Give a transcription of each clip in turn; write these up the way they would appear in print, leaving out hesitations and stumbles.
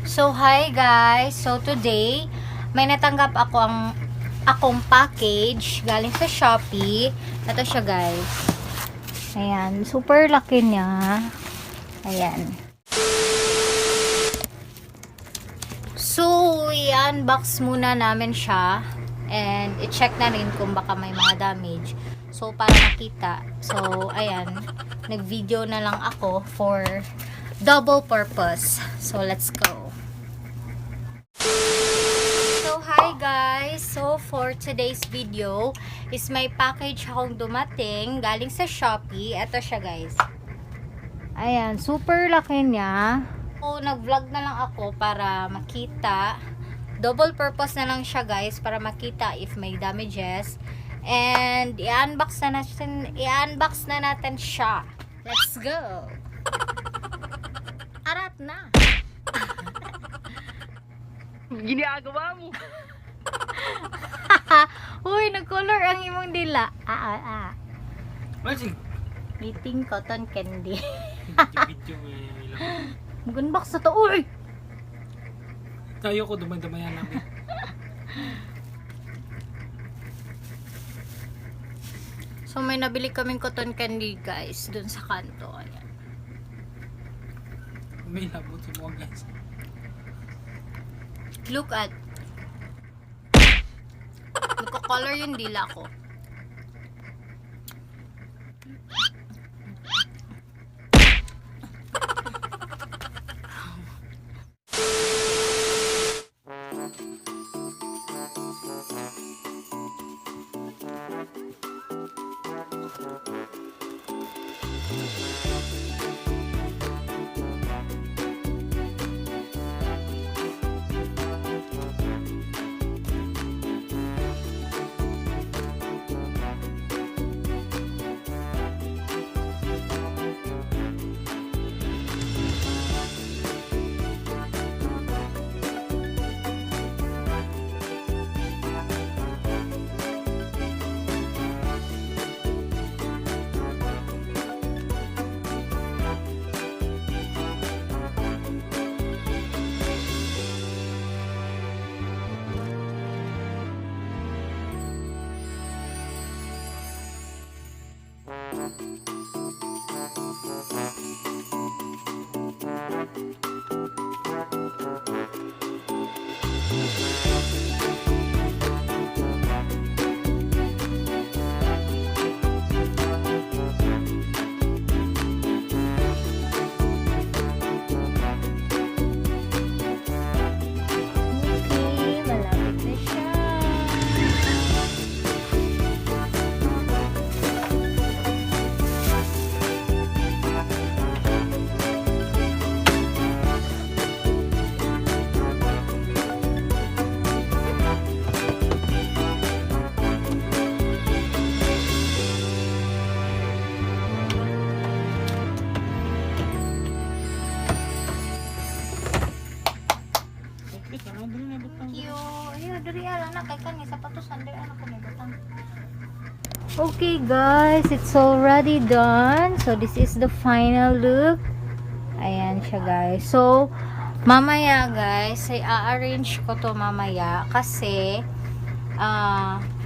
So hi guys, so today may natanggap akong package galing sa Shopee. Ito siya guys. Ayan, super laki niya. Ayan. So i-unbox muna namin siya and i-check na rin kung baka may mga damage. So para makita. So ayan, nag-video na lang ako for double purpose. So let's go. So hi guys, so for today's video is may package akong dumating galing sa Shopee. Ito siya guys. Ayan, super laki niya. So nag-vlog na lang ako para makita. Double purpose na lang siya guys para makita if may damages. And i-unbox na natin siya. Let's go. Arat na. Ginagawa mo. Uy, nag-color ang imong dila. Masig. Meeting cotton candy. Video may lang. Mag-unbox na to. Uy! Tayo ko dumadamayan namin. So, may nabili kaming cotton candy guys dun sa kanto. Ayan. May labot sa mga guys. Look at. Nagko-color yung dila ko. Okay, malapit na siya. Okay, ano din na butang. Yo, ayun, dari ala na kay kani sapatos under ano ko may butang. Okay guys, it's already done. So this is the final look. Ayan siya guys. So mamaya guys, ay a-arrange ko to mamaya kasi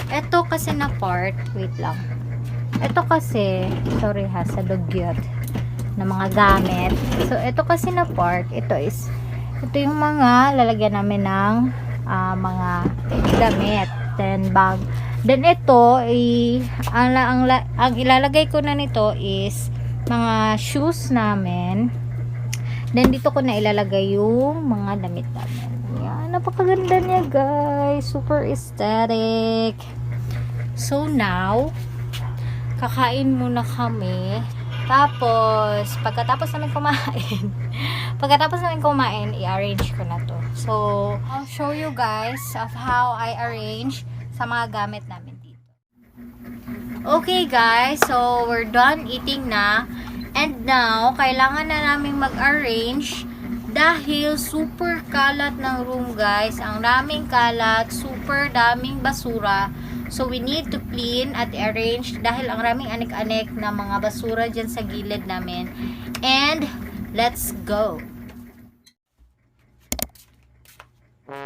eto kasi na part, wait lang. Eto kasi, sorry ha, sa dugyot na mga gamit. So eto kasi na part, ito yung mga lalagyan namin ng mga damit, then bag. Then ito ang ilalagay ko na nito is mga shoes namin. Then dito ko na ilalagay yung mga damit namin. Yan, napakaganda niya guys, super aesthetic. So now kakain muna kami. Tapos pagkatapos namin kumain, i-arrange ko na to. So, I'll show you guys of how I arrange sa mga gamit namin dito. Okay guys, so we're done eating na. And now, kailangan na namin mag-arrange dahil super kalat ng room guys. Ang daming kalat, super daming basura. So, we need to clean at arrange dahil ang raming anik-anik na mga basura dyan sa gilid namin. And, let's go! Okay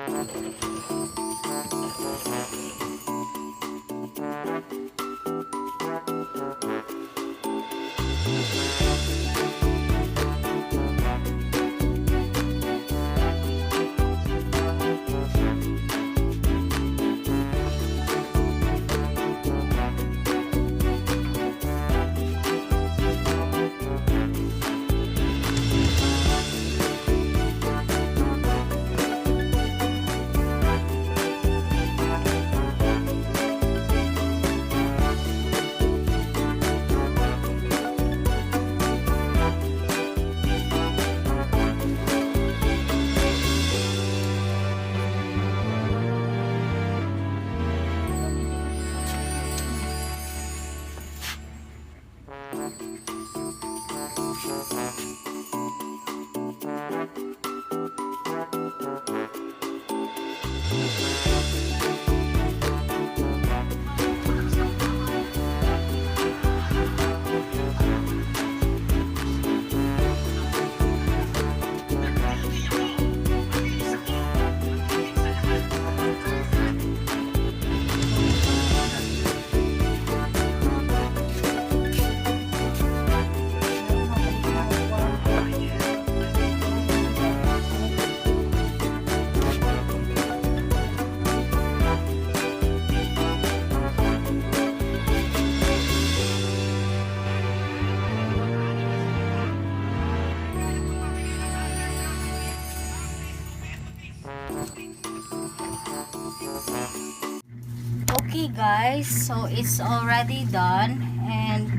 guys, so it's already done and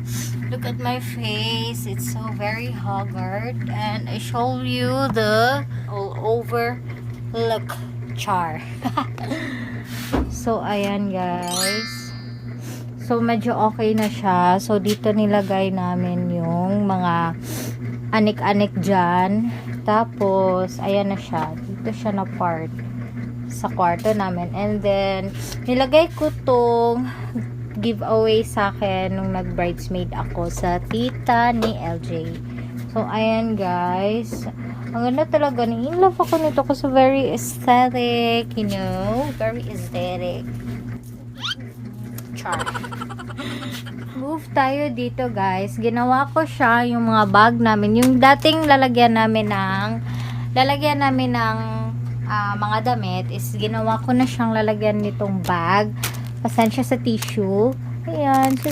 look at my face, it's so very haggard, and I show you the all over look char. So ayan guys, so medyo okay na siya. So dito nilagay namin yung mga anik-anik dyan, tapos ayan na siya, dito siya na part sa kwarto namin. And then nilagay ko tong giveaway sa akin nung nag-bridesmaid ako sa tita ni LJ. So ayan guys, ang ganda talaga, in love ako nito kasi very aesthetic, you know, very aesthetic. Char. Move tayo dito guys. Ginawa ko siya yung mga bag namin, yung dating lalagyan namin ng mga damit, is ginawa ko na siyang lalagyan nitong bag. Pasensya sa tissue. Ayan, so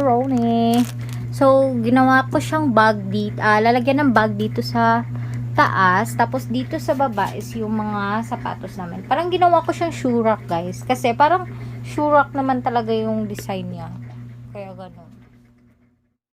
Ronnie. So, ginawa ko siyang bag dito, lalagyan ng bag dito sa taas, tapos dito sa baba is yung mga sapatos namin. Parang ginawa ko siyang shoe rack guys, kasi parang shoe rack naman talaga yung design niya. Kaya ganun.